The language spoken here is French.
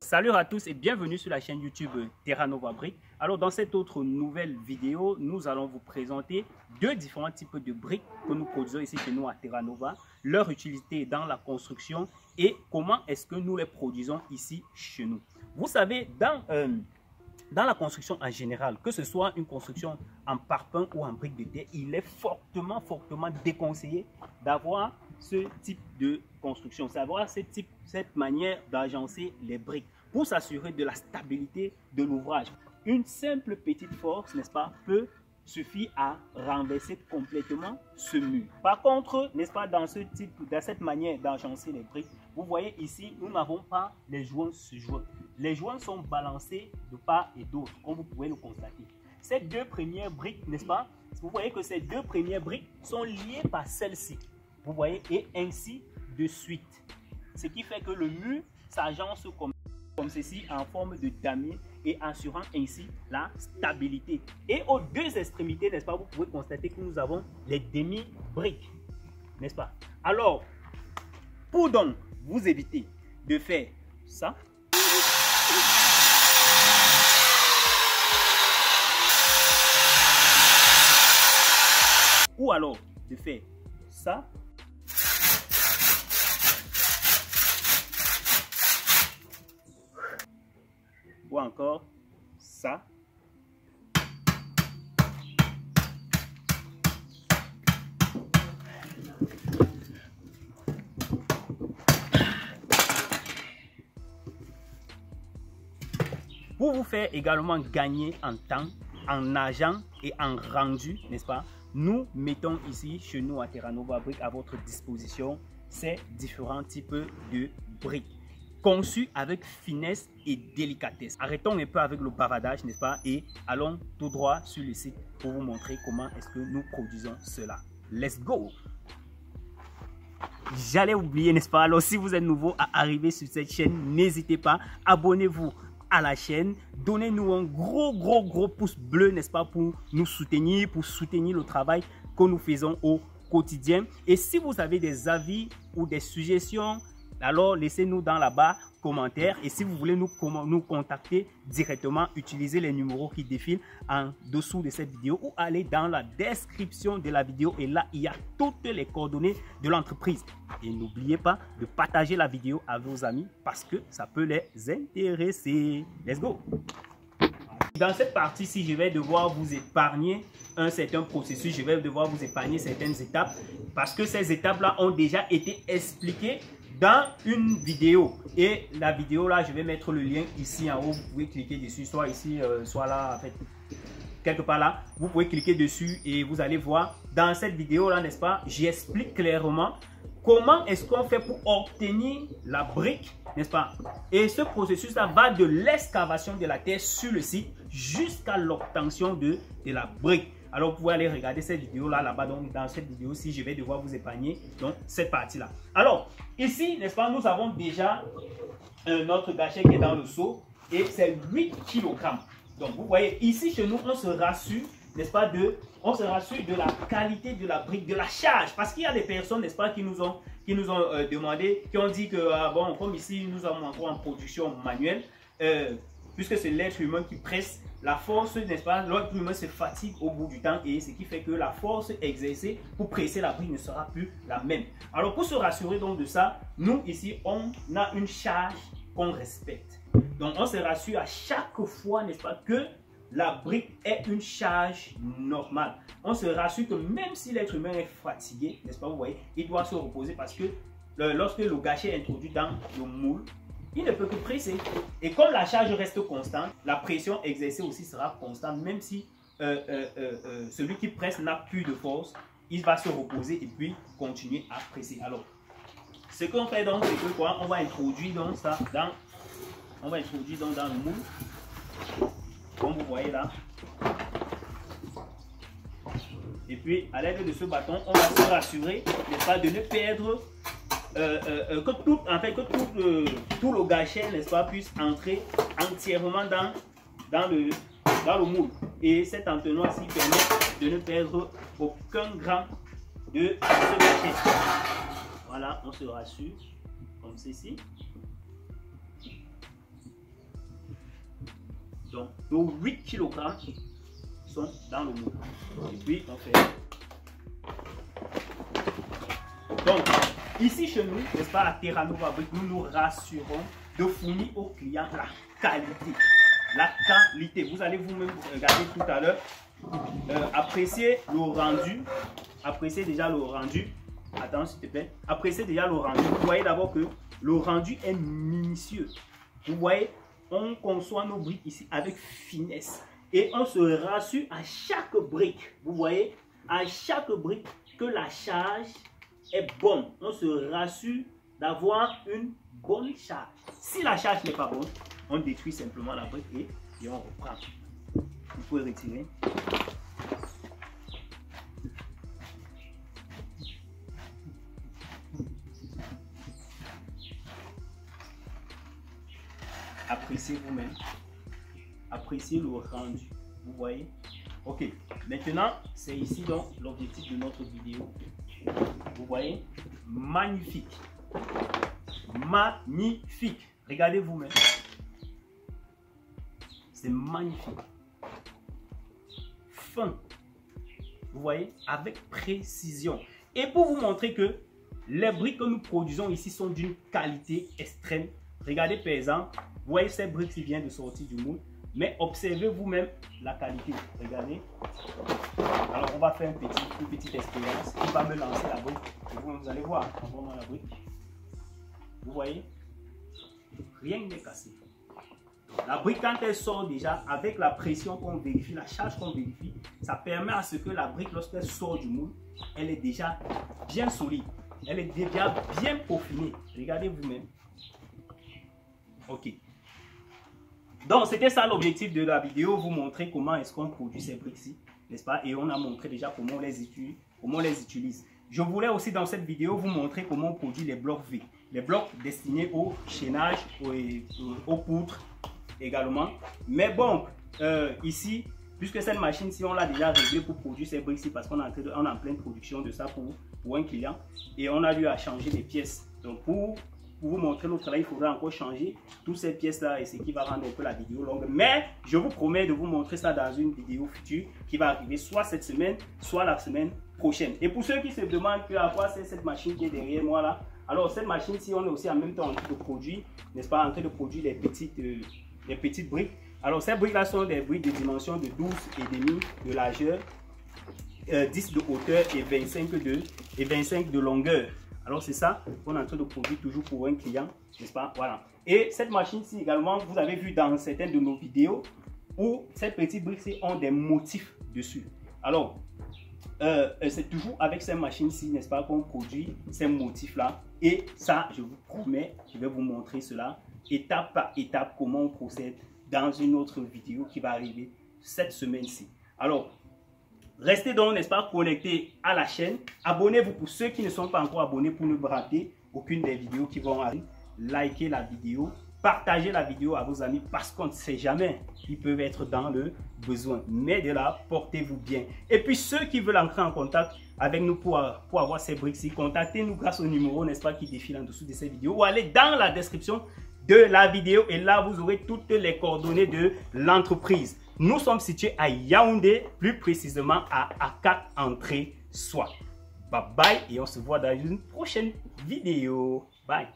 Salut à tous et bienvenue sur la chaîne YouTube Terra Nova Brick. Alors dans cette autre nouvelle vidéo, nous allons vous présenter deux différents types de briques que nous produisons ici chez nous à Terra Nova, leur utilité dans la construction et comment est-ce que nous les produisons ici chez nous. Vous savez, dans la construction en général, que ce soit une construction en parpaing ou en briques de terre, il est fortement déconseillé d'avoir ce type de construction, savoir cette manière d'agencer les briques pour s'assurer de la stabilité de l'ouvrage. Une simple petite force, n'est-ce pas, peut suffire à renverser complètement ce mur. Par contre, n'est-ce pas, dans cette manière d'agencer les briques, vous voyez ici, nous n'avons pas les joints sur joints. Les joints sont balancés de part et d'autre, comme vous pouvez le constater. Ces deux premières briques, n'est-ce pas, vous voyez que ces deux premières briques sont liées par celle-ci. Vous voyez, et ainsi de suite. Ce qui fait que le mur s'agence comme ceci en forme de damier et assurant ainsi la stabilité. Et aux deux extrémités, n'est-ce pas, vous pouvez constater que nous avons les demi-briques, n'est-ce pas? Alors, pour donc vous éviter de faire ça, ou alors de faire ça, ou encore ça, pour vous faire également gagner en temps, en argent et en rendu, n'est-ce pas? Nous mettons ici chez nous à Terra Nova Brick à votre disposition ces différents types de briques conçus avec finesse et délicatesse. Arrêtons un peu avec le bavardage, n'est-ce pas, et allons tout droit sur le site pour vous montrer comment est-ce que nous produisons cela. Let's go! J'allais oublier, n'est-ce pas? Alors si vous êtes nouveau à arriver sur cette chaîne, n'hésitez pas, abonnez-vous à la chaîne, donnez-nous un gros pouce bleu, n'est-ce pas, pour nous soutenir, pour soutenir le travail que nous faisons au quotidien. Et si vous avez des avis ou des suggestions, alors laissez-nous dans la barre commentaire. Et si vous voulez nous contacter directement, utilisez les numéros qui défilent en dessous de cette vidéo ou allez dans la description de la vidéo et là il y a toutes les coordonnées de l'entreprise. Et n'oubliez pas de partager la vidéo à vos amis parce que ça peut les intéresser. Let's go! Dans cette partie-ci, je vais devoir vous épargner un certain processus, je vais devoir vous épargner certaines étapes parce que ces étapes-là ont déjà été expliquées dans une vidéo. Et la vidéo là, je vais mettre le lien ici en haut, vous pouvez cliquer dessus, soit ici, soit là, en fait, quelque part là, vous pouvez cliquer dessus et vous allez voir dans cette vidéo là, n'est-ce pas, j'explique clairement comment est-ce qu'on fait pour obtenir la brique, n'est-ce pas? Et ce processus là va de l'excavation de la terre sur le site jusqu'à l'obtention de la brique. Alors, vous pouvez aller regarder cette vidéo là-bas. Donc, dans cette vidéo-ci, je vais devoir vous épargner donc cette partie-là. Alors, ici, n'est-ce pas, nous avons déjà notre gâchette qui est dans le seau et c'est 8 kg. Donc, vous voyez, ici, chez nous, on se rassure, n'est-ce pas, on se rassure de la qualité de la brique, de la charge. Parce qu'il y a des personnes, n'est-ce pas, qui nous ont demandé, qui ont dit que, bon, comme ici, nous sommes encore en production manuelle, puisque c'est l'être humain qui presse, la force, n'est-ce pas, l'être humain se fatigue au bout du temps et ce qui fait que la force exercée pour presser la brique ne sera plus la même. Alors pour se rassurer donc de ça, nous ici on a une charge qu'on respecte. Donc on se rassure à chaque fois, n'est-ce pas, que la brique est une charge normale. On se rassure que même si l'être humain est fatigué, n'est-ce pas, vous voyez, il doit se reposer parce que lorsque le gâchette est introduit dans le moule, il ne peut que presser. Et comme la charge reste constante, la pression exercée aussi sera constante. Même si celui qui presse n'a plus de force, il va se reposer et puis continuer à presser. Alors, ce qu'on fait donc, c'est que quoi? On va introduire donc ça dans, dans le moule, comme vous voyez là. Et puis, à l'aide de ce bâton, on va se rassurer, n'est-ce pas, de ne perdre que tout le gâchette, n'est-ce pas, puisse entrer entièrement dans le moule. Et cet entonnoir-ci permet de ne perdre aucun gramme de ce gâchette. Voilà, on se rassure comme ceci. Donc, nos 8 kg sont dans le moule. Et puis, on fait. Donc, ici chez nous, n'est-ce pas, à Terra Nova Brick, nous nous rassurons de fournir aux clients la qualité. La qualité. Vous allez vous-même regarder tout à l'heure. Appréciez le rendu. Appréciez déjà le rendu. Attends, s'il te plaît. Appréciez déjà le rendu. Vous voyez d'abord que le rendu est minutieux. Vous voyez, on conçoit nos briques ici avec finesse. Et on se rassure à chaque brique. Vous voyez, à chaque brique que la charge est bonne. On se rassure d'avoir une bonne charge. Si la charge n'est pas bonne, on détruit simplement la brique et on reprend. Vous pouvez retirer. Appréciez vous-même. Appréciez le rendu. Vous voyez? Ok. Maintenant, c'est ici donc l'objectif de notre vidéo. Vous voyez? Magnifique. Magnifique. Regardez vous-même. C'est magnifique. Fin. Vous voyez? Avec précision. Et pour vous montrer que les briques que nous produisons ici sont d'une qualité extrême. Regardez par exemple. Vous voyez ces briques qui viennent de sortir du moule. Mais observez vous-même la qualité. Regardez. Alors on va faire une petite expérience. Il va me lancer la brique. Et vous allez voir comment la brique. Vous voyez? Rien n'est cassé. La brique, quand elle sort déjà, avec la pression qu'on vérifie, la charge qu'on vérifie, ça permet à ce que la brique, lorsqu'elle sort du moule, elle est déjà bien solide. Elle est déjà bien peaufinée. Regardez vous-même. Ok. Donc, c'était ça l'objectif de la vidéo, vous montrer comment est-ce qu'on produit ces briques-ci, n'est-ce pas? Et on a montré déjà comment on les utilise. Je voulais aussi dans cette vidéo vous montrer comment on produit les blocs V. Les blocs destinés au chaînage, aux poutres également. Mais bon, ici, puisque cette machine-ci, on l'a déjà réglée pour produire ces briques-ci parce qu'on est en pleine production de ça pour un client. Et on a eu à changer les pièces. Donc, pour vous montrer notre travail, il faudra encore changer toutes ces pièces-là et ce qui va rendre un peu la vidéo longue. Mais je vous promets de vous montrer ça dans une vidéo future qui va arriver soit cette semaine, soit la semaine prochaine. Et pour ceux qui se demandent à quoi c'est cette machine qui est derrière moi là, alors cette machine-ci, on est aussi en même temps en train de produire, n'est-ce pas, en train de produire les petites briques. Alors ces briques-là sont des briques de dimension de 12,5 de largeur, 10 de hauteur et 25 de longueur. Alors c'est ça qu'on est en train de produire toujours pour un client, n'est-ce pas? Voilà. Et cette machine-ci également, vous avez vu dans certaines de nos vidéos où ces petites briques ont des motifs dessus. Alors, c'est toujours avec ces machines-ci, n'est-ce pas, qu'on produit ces motifs-là. Et ça, je vous promets, je vais vous montrer cela étape par étape, comment on procède dans une autre vidéo qui va arriver cette semaine-ci. Alors, restez donc, n'est-ce pas, connectés à la chaîne. Abonnez-vous pour ceux qui ne sont pas encore abonnés pour ne rater aucune des vidéos qui vont arriver. Likez la vidéo, partagez la vidéo à vos amis parce qu'on ne sait jamais, ils peuvent être dans le besoin. Mais de là, portez-vous bien. Et puis ceux qui veulent entrer en contact avec nous pour avoir ces briques-ci, contactez-nous grâce au numéro, n'est-ce pas, qui défile en dessous de cette vidéo ou allez dans la description de la vidéo et là, vous aurez toutes les coordonnées de l'entreprise. Nous sommes situés à Yaoundé, plus précisément à A4 Entrée Soit. Bye bye et on se voit dans une prochaine vidéo. Bye.